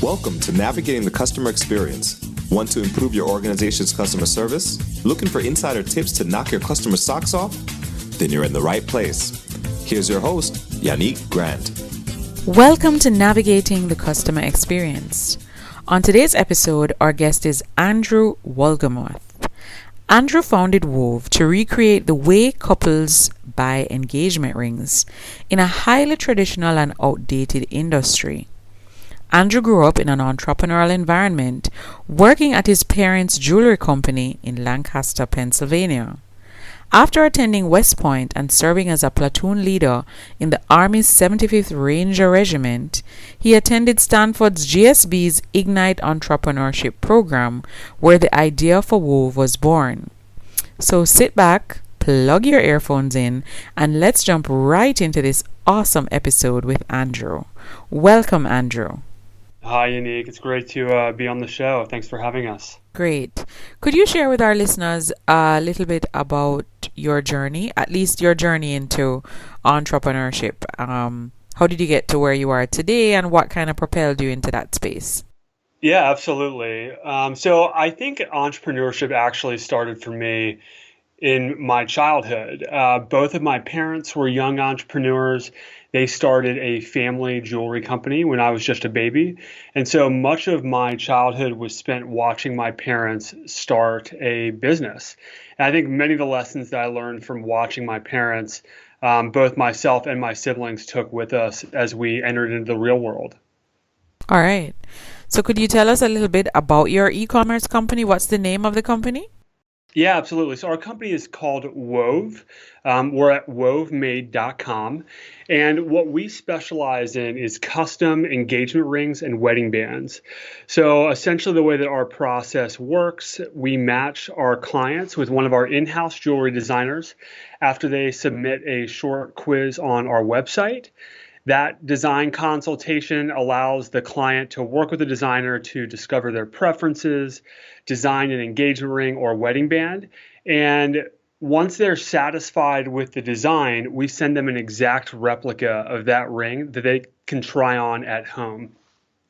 Welcome to Navigating the Customer Experience. Want to improve your organization's customer service? Looking for insider tips to knock your customer socks off? Then you're in the right place. Here's your host, Yannick Grant. Welcome to Navigating the Customer Experience. On today's episode, our guest is Andrew Wolgemuth. Andrew founded Wove to recreate the way couples buy engagement rings in a highly traditional and outdated industry. Andrew grew up in an entrepreneurial environment, working at his parents' jewelry company in Lancaster, Pennsylvania. After attending West Point and serving as a platoon leader in the Army's 75th Ranger Regiment, he attended Stanford's GSB's Ignite Entrepreneurship program, where the idea for Wove was born. So sit back, plug your earphones in, and let's jump right into this awesome episode with Andrew. Welcome, Andrew. Hi, Yannick. It's great to be on the show. Thanks for having us. Great. Could you share with our listeners a little bit about your journey, at least your journey into entrepreneurship? How did you get to where you are today, and what kind of propelled you into that space? Yeah, absolutely. So I think entrepreneurship actually started for me in my childhood. Both of my parents were young entrepreneurs. They started a family jewelry company when I was just a baby. And so much of my childhood was spent watching my parents start a business. And I think many of the lessons that I learned from watching my parents, both myself and my siblings took with us as we entered into the real world. All right. So could you tell us a little bit about your e-commerce company? What's the name of the company? Yeah, absolutely. So our company is called Wove. We're at wovemade.com. And what we specialize in is custom engagement rings and wedding bands. So essentially the way that our process works, we match our clients with one of our in-house jewelry designers after they submit a short quiz on our website. That design consultation allows the client to work with the designer to discover their preferences, design an engagement ring or wedding band. And once they're satisfied with the design, we send them an exact replica of that ring that they can try on at home.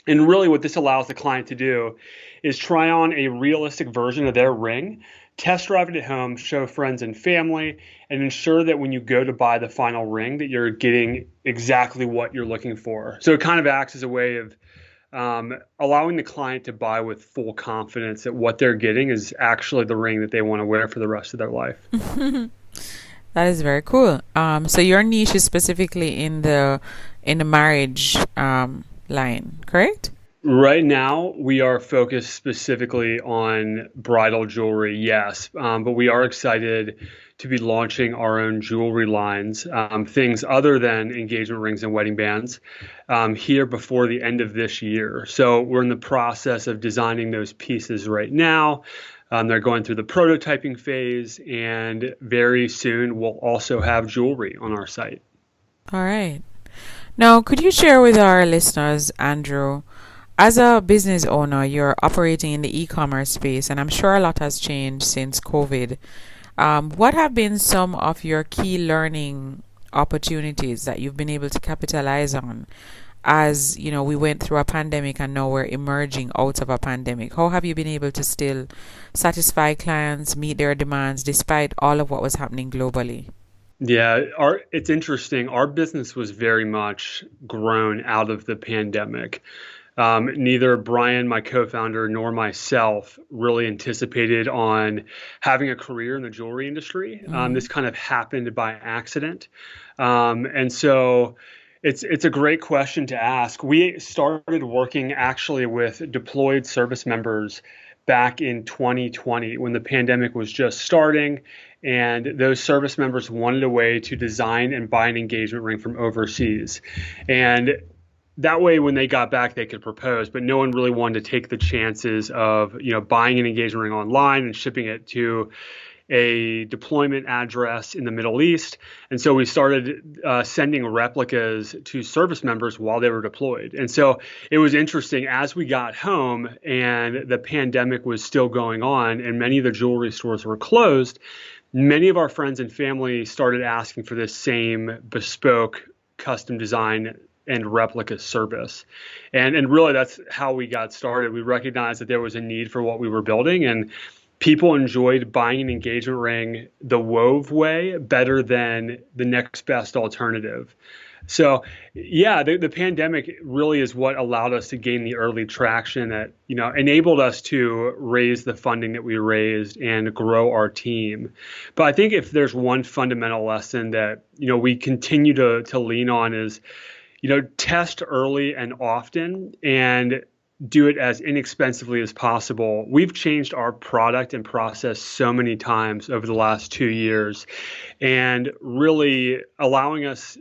And really what this allows the client to do is try on a realistic version of their ring, test drive it at home, show friends and family, and ensure that when you go to buy the final ring that you're getting exactly what you're looking for. So it kind of acts as a way of allowing the client to buy with full confidence that what they're getting is actually the ring that they want to wear for the rest of their life. That is very cool. So your niche is specifically in the marriage line, correct? Right now, we are focused specifically on bridal jewelry, yes, but we are excited to be launching our own jewelry lines, things other than engagement rings and wedding bands, here before the end of this year. So we're in the process of designing those pieces right now. They're going through the prototyping phase, and very soon we'll also have jewelry on our site. All right. Now, could you share with our listeners, Andrew, as a business owner, you're operating in the e-commerce space, and I'm sure a lot has changed since COVID. What have been some of your key learning opportunities that you've been able to capitalize on as, you know, we went through a pandemic and now we're emerging out of a pandemic? How have you been able to still satisfy clients, meet their demands, despite all of what was happening globally? Yeah, it's interesting. Our business was very much grown out of the pandemic. Neither Brian, my co-founder, nor myself really anticipated on having a career in the jewelry industry. This kind of happened by accident. And so it's a great question to ask. We started working actually with deployed service members back in 2020 when the pandemic was just starting. And those service members wanted a way to design and buy an engagement ring from overseas. And that way, when they got back, they could propose, but no one really wanted to take the chances of, buying an engagement ring online and shipping it to a deployment address in the Middle East. And so we started sending replicas to service members while they were deployed. And so it was interesting as we got home and the pandemic was still going on and many of the jewelry stores were closed. Many of our friends and family started asking for this same bespoke custom design and replica service. And really that's how we got started. We recognized that there was a need for what we were building, and people enjoyed buying an engagement ring the Wove way better than the next best alternative. So, yeah, the pandemic really is what allowed us to gain the early traction that, enabled us to raise the funding that we raised and grow our team. But I think if there's one fundamental lesson that, we continue to lean on is, test early and often and do it as inexpensively as possible. We've changed our product and process so many times over the last 2 years, and really allowing us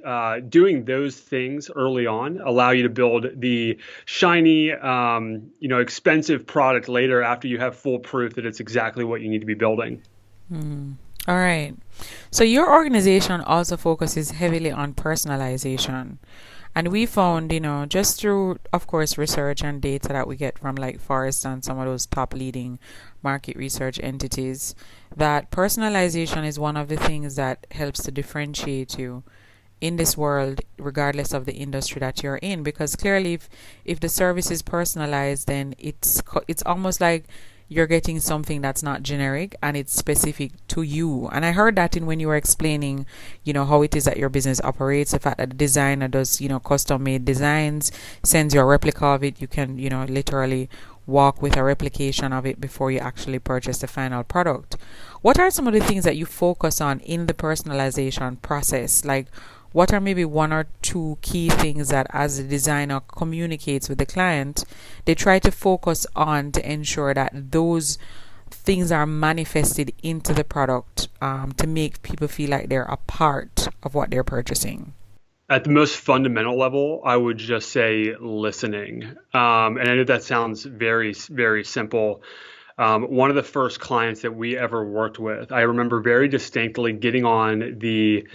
doing those things early on allow you to build the shiny, expensive product later after you have full proof that it's exactly what you need to be building. All right. So your organization also focuses heavily on personalization. And we found, just through, of course, research and data that we get from like Forrester and some of those top leading market research entities, that personalization is one of the things that helps to differentiate you in this world, regardless of the industry that you're in. Because clearly, if the service is personalized, then it's almost like you're getting something that's not generic and it's specific to you. And I heard that in when you were explaining, how it is that your business operates, the fact that the designer does, custom made designs, sends you a replica of it. You can, literally walk with a replication of it before you actually purchase the final product. What are some of the things that you focus on in the personalization process? Like, what are maybe one or two key things that as the designer communicates with the client, they try to focus on to ensure that those things are manifested into the product to make people feel like they're a part of what they're purchasing? At the most fundamental level, I would just say listening. And I know that sounds very, very simple. One of the first clients that we ever worked with, I remember very distinctly getting on the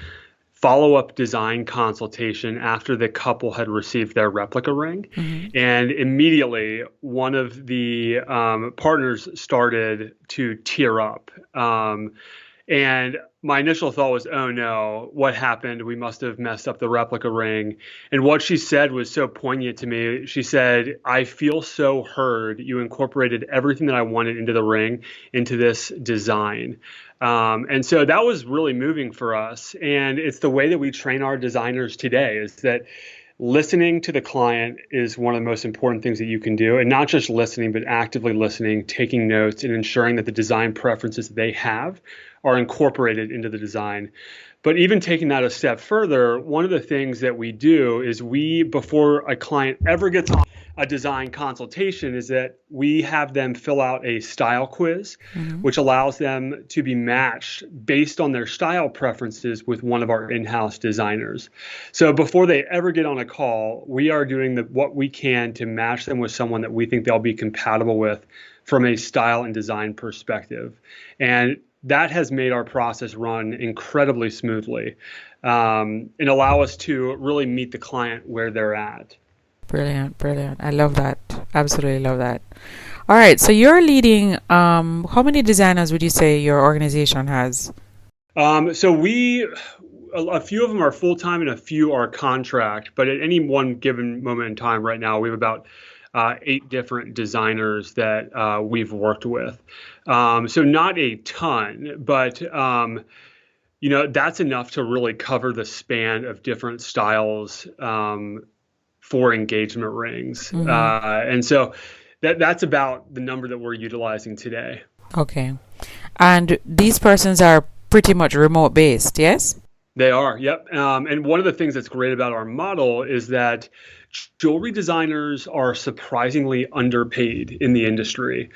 follow-up design consultation after the couple had received their replica ring. Mm-hmm. And immediately one of the partners started to tear up. And my initial thought was, oh no, what happened? We must have messed up the replica ring. And what she said was so poignant to me. She said, I feel so heard. You incorporated everything that I wanted into the ring, into this design. And so that was really moving for us. And it's the way that we train our designers today, is that listening to the client is one of the most important things that you can do. And not just listening, but actively listening, taking notes, and ensuring that the design preferences they have are incorporated into the design. But even taking that a step further, one of the things that we do is before a client ever gets on a design consultation, is that we have them fill out a style quiz, mm-hmm. which allows them to be matched based on their style preferences with one of our in-house designers. So before they ever get on a call, we are doing what we can to match them with someone that we think they'll be compatible with from a style and design perspective. And that has made our process run incredibly smoothly and allow us to really meet the client where they're at. Brilliant. I love that. Absolutely love that. All right. So you're leading, how many designers would you say your organization has? So a few of them are full-time and a few are contract, but at any one given moment in time right now, we have about 8 different designers that we've worked with. So not a ton, but that's enough to really cover the span of different styles for engagement rings. Mm-hmm. And so that's about the number that we're utilizing today. Okay. And these persons are pretty much remote based, yes? They are, yep. And one of the things that's great about our model is that jewelry designers are surprisingly underpaid in the industry.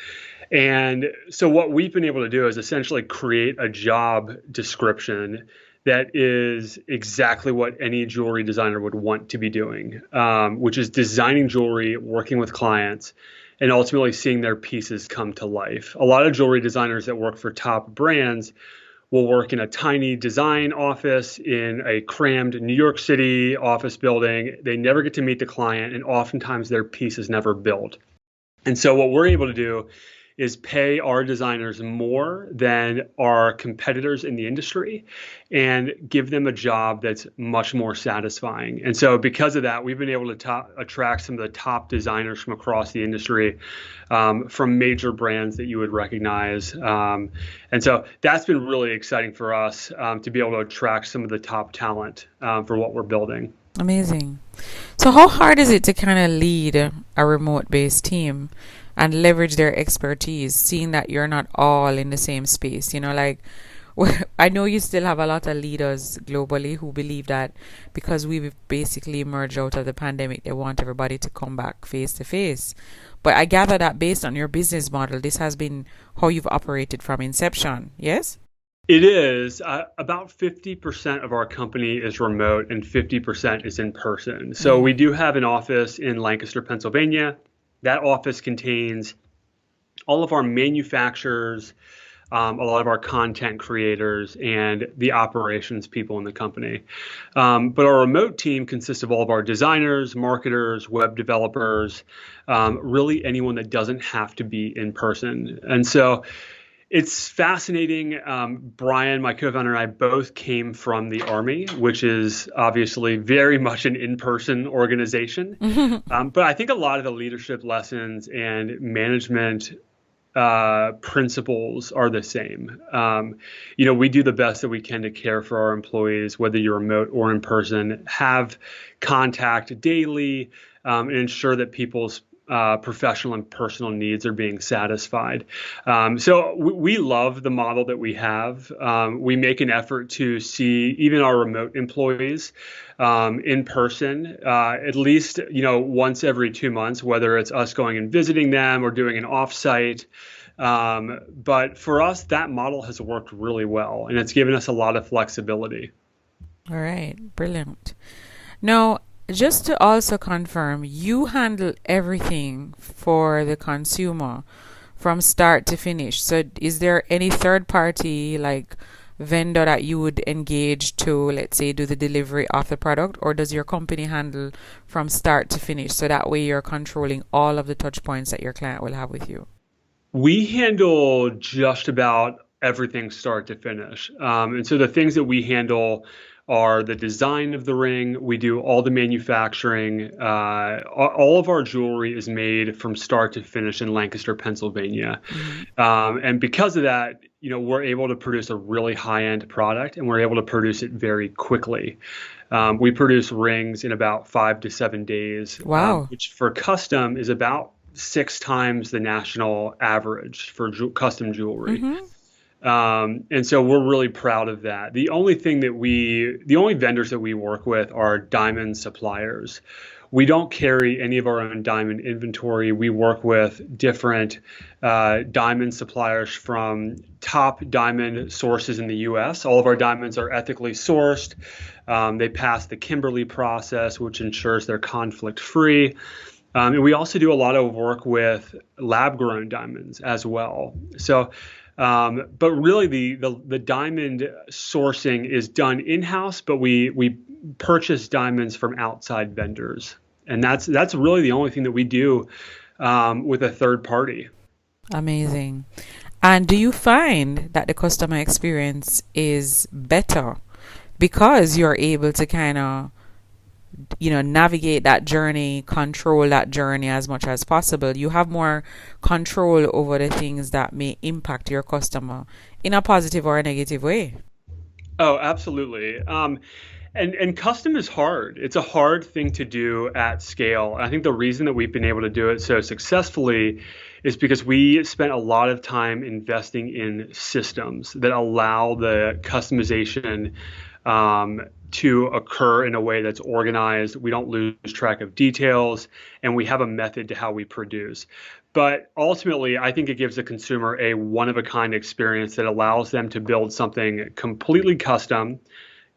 And so what we've been able to do is essentially create a job description that is exactly what any jewelry designer would want to be doing, which is designing jewelry, working with clients, and ultimately seeing their pieces come to life. A lot of jewelry designers that work for top brands will work in a tiny design office in a crammed New York City office building. They never get to meet the client, and oftentimes their piece is never built. And so what we're able to do is pay our designers more than our competitors in the industry and give them a job that's much more satisfying. And so because of that, we've been able to attract some of the top designers from across the industry, from major brands that you would recognize. And so that's been really exciting for us, to be able to attract some of the top talent for what we're building. Amazing. So how hard is it to kind of lead a remote-based team and leverage their expertise, seeing that you're not all in the same space? Like, I know you still have a lot of leaders globally who believe that because we've basically emerged out of the pandemic, they want everybody to come back face to face. But I gather that based on your business model, this has been how you've operated from inception, yes? It is. About 50% of our company is remote and 50% is in person. So we do have an office in Lancaster, Pennsylvania. That office contains all of our manufacturers, a lot of our content creators, and the operations people in the company. But our remote team consists of all of our designers, marketers, web developers, really anyone that doesn't have to be in person. And so it's fascinating. Brian, my co-founder, and I both came from the Army, which is obviously very much an in-person organization. But I think a lot of the leadership lessons and management principles are the same. We do the best that we can to care for our employees, whether you're remote or in person, have contact daily, and ensure that people's professional and personal needs are being satisfied. So we love the model that we have. We make an effort to see even our remote employees in person, at least once every 2 months, whether it's us going and visiting them or doing an offsite. But for us, that model has worked really well, and it's given us a lot of flexibility. All right, brilliant. Now, just to also confirm, you handle everything for the consumer from start to finish. So is there any third party like vendor that you would engage to, let's say, do the delivery of the product, or does your company handle from start to finish? So that way you're controlling all of the touch points that your client will have with you. We handle just about everything start to finish. And so the things that we handle are the design of the ring. We do all the manufacturing. All of our jewelry is made from start to finish in Lancaster, Pennsylvania. And because of that, we're able to produce a really high-end product, and we're able to produce it very quickly. We produce rings in about 5 to 7 days. Wow. Which for custom is about 6 times the national average for custom jewelry. And so we're really proud of that. The only vendors that we work with are diamond suppliers. We don't carry any of our own diamond inventory. We work with different diamond suppliers from top diamond sources in the U.S. All of our diamonds are ethically sourced. They pass the Kimberley process, which ensures they're conflict-free. And we also do a lot of work with lab-grown diamonds as well. So, but really the diamond sourcing is done in-house, but we purchase diamonds from outside vendors. And that's really the only thing that we do with a third party. Amazing. And do you find that the customer experience is better because you're able to kind of navigate that journey, control that journey as much as possible? You have more control over the things that may impact your customer in a positive or a negative way. Oh, absolutely. And custom is hard. It's a hard thing to do at scale. I think the reason that we've been able to do it so successfully is because we spent a lot of time investing in systems that allow the customization to occur in a way that's organized. We don't lose track of details, and we have a method to how we produce. But ultimately, I think it gives the consumer a one-of-a-kind experience that allows them to build something completely custom.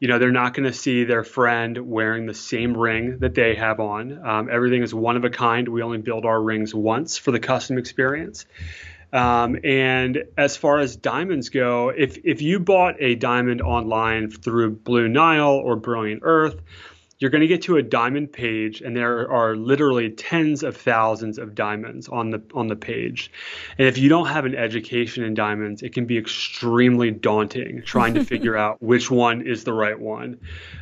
They're not going to see their friend wearing the same ring that they have on. Everything is one of a kind. We only build our rings once for the custom experience. And as far as diamonds go, if you bought a diamond online through Blue Nile or Brilliant Earth, you're going to get to a diamond page, and there are literally tens of thousands of diamonds on the page. And if you don't have an education in diamonds, it can be extremely daunting trying to figure out which one is the right one.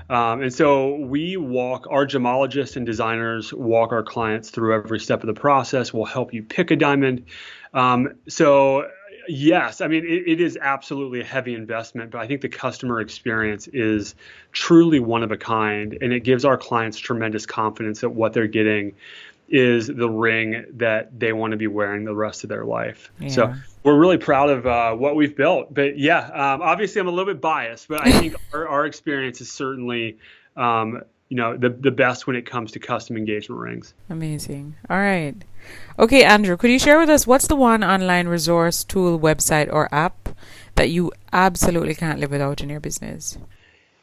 And so our gemologists and designers walk our clients through every step of the process. We'll help you pick a diamond. Yes, I mean, it is absolutely a heavy investment, but I think the customer experience is truly one of a kind, and it gives our clients tremendous confidence that what they're getting is the ring that they want to be wearing the rest of their life. Yeah. So we're really proud of what we've built. But obviously I'm a little bit biased, but I think our experience is certainly the best when it comes to custom engagement rings. Amazing. All right. Okay, Andrew, could you share with us what's the one online resource, tool, website, or app that you absolutely can't live without in your business?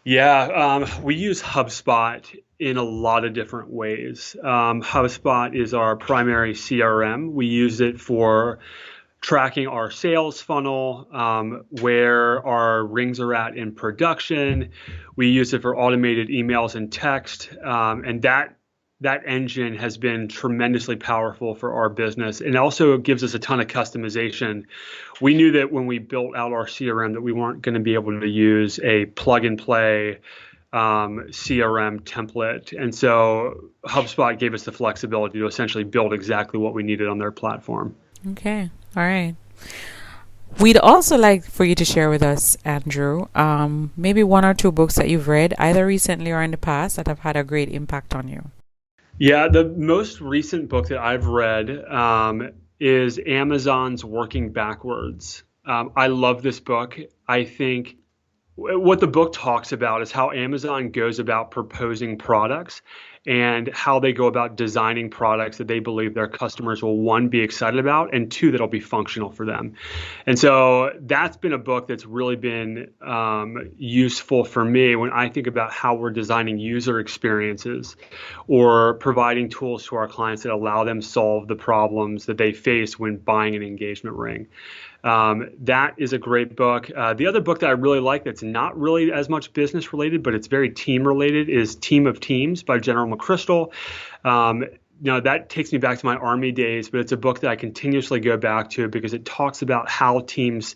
Yeah, we use HubSpot in a lot of different ways. HubSpot is our primary CRM. We use it for tracking our sales funnel, where our rings are at in production. We use it for automated emails and text, and that engine has been tremendously powerful for our business, and also gives us a ton of customization. We knew that when we built out our CRM that we weren't going to be able to use a plug and play CRM template, and so HubSpot gave us the flexibility to essentially build exactly what we needed on their platform. Okay. All right. We'd also like for you to share with us, Andrew, maybe one or two books that you've read either recently or in the past that have had a great impact on you. Yeah, the most recent book that I've read is Amazon's Working Backwards. I love this book. I think what the book talks about is how Amazon goes about proposing products and how they go about designing products that they believe their customers will, one, be excited about, and two, that'll be functional for them. And so that's been a book that's really been useful for me when I think about how we're designing user experiences or providing tools to our clients that allow them solve the problems that they face when buying an engagement ring. That is a great book. The other book that I really like that's not really as much business related, but it's very team related, is Team of Teams by General McChrystal. That takes me back to my Army days, but it's a book that I continuously go back to because it talks about how teams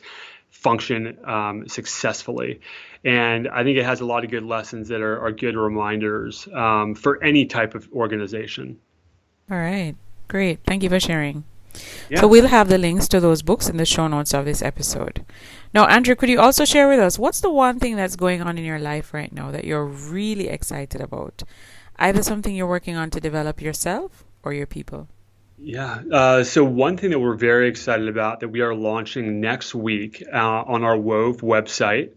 function successfully. And I think it has a lot of good lessons that are good reminders for any type of organization. All right. Great. Thank you for sharing. Yeah. So we'll have the links to those books in the show notes of this episode. Now, Andrew, could you also share with us what's the one thing that's going on in your life right now that you're really excited about? Either something you're working on to develop yourself or your people. Yeah. So one thing that we're very excited about that we are launching next week on our Wove website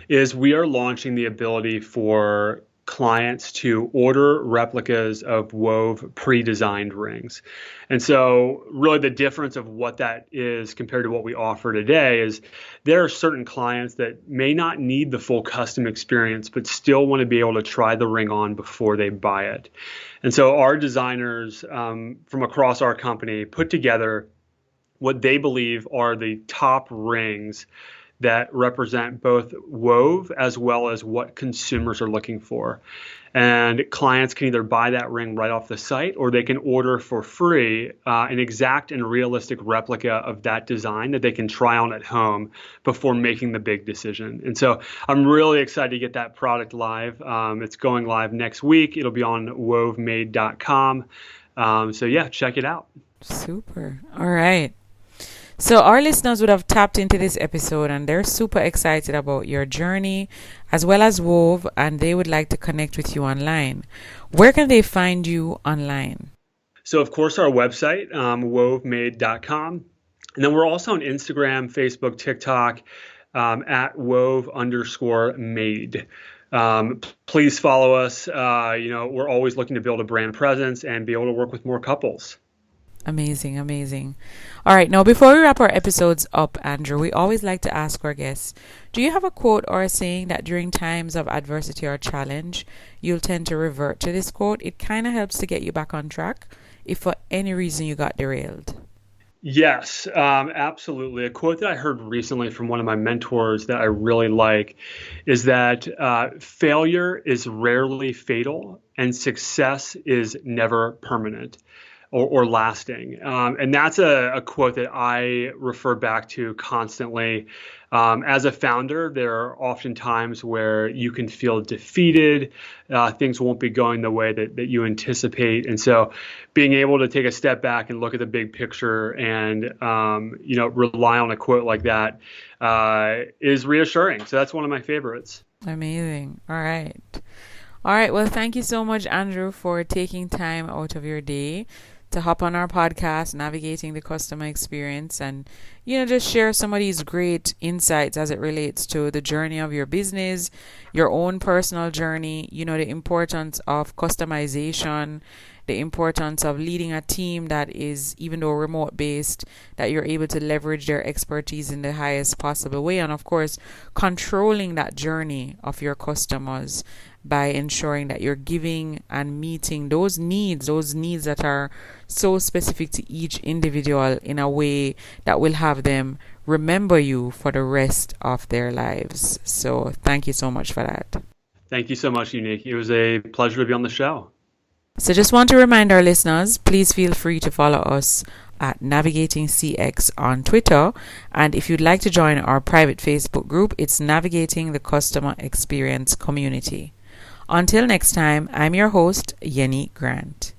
is we are launching the ability for clients to order replicas of Wove pre-designed rings. And so really the difference of what that is compared to what we offer today is there are certain clients that may not need the full custom experience, but still want to be able to try the ring on before they buy it. And so our designers from across our company put together what they believe are the top rings that represent both Wove as well as what consumers are looking for. And clients can either buy that ring right off the site, or they can order for free an exact and realistic replica of that design that they can try on at home before making the big decision. And so I'm really excited to get that product live. It's going live next week. It'll be on wovemade.com. So yeah, check it out. Super. All right. So our listeners would have tapped into this episode and they're super excited about your journey as well as Wove, and they would like to connect with you online. Where can they find you online? So of course our website, wovemade.com. And then we're also on Instagram, Facebook, TikTok, at Wove_made. Please follow us. We're always looking to build a brand presence and be able to work with more couples. Amazing, amazing. All right, now before we wrap our episodes up, Andrew, we always like to ask our guests, do you have a quote or a saying that during times of adversity or challenge, you'll tend to revert to this quote? It kind of helps to get you back on track if for any reason you got derailed. Yes, absolutely. A quote that I heard recently from one of my mentors that I really like is that failure is rarely fatal and success is never permanent or lasting. And that's a quote that I refer back to constantly. As a founder, there are often times where you can feel defeated. Things won't be going the way that you anticipate. And so being able to take a step back and look at the big picture and, rely on a quote like that is reassuring. So that's one of my favorites. Amazing. All right. All right. Well, thank you so much, Andrew, for taking time out of your day to hop on our podcast, Navigating the Customer Experience, and, just share some of these great insights as it relates to the journey of your business, your own personal journey, the importance of customization, the importance of leading a team that is, even though remote based, that you're able to leverage their expertise in the highest possible way. And of course, controlling that journey of your customers by ensuring that you're giving and meeting those needs that are so specific to each individual in a way that will have them remember you for the rest of their lives. So thank you so much for that. Thank you so much, Unique. It was a pleasure to be on the show. So just want to remind our listeners, please feel free to follow us at Navigating CX on Twitter. And if you'd like to join our private Facebook group, it's Navigating the Customer Experience Community. Until next time, I'm your host, Yenny Grant.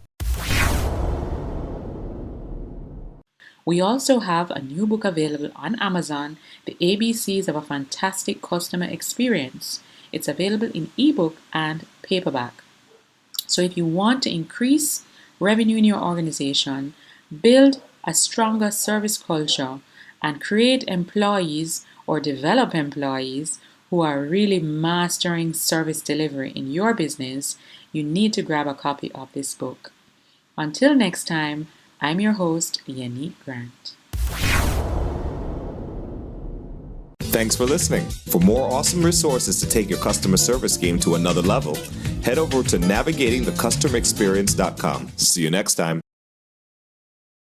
We also have a new book available on Amazon, The ABCs of a Fantastic Customer Experience. It's available in ebook and paperback. So if you want to increase revenue in your organization, build a stronger service culture, and create employees or develop employees who are really mastering service delivery in your business, you need to grab a copy of this book. Until next time, I'm your host, Yenny Grant. Thanks for listening. For more awesome resources to take your customer service game to another level, head over to navigatingthecustomerexperience.com. See you next time.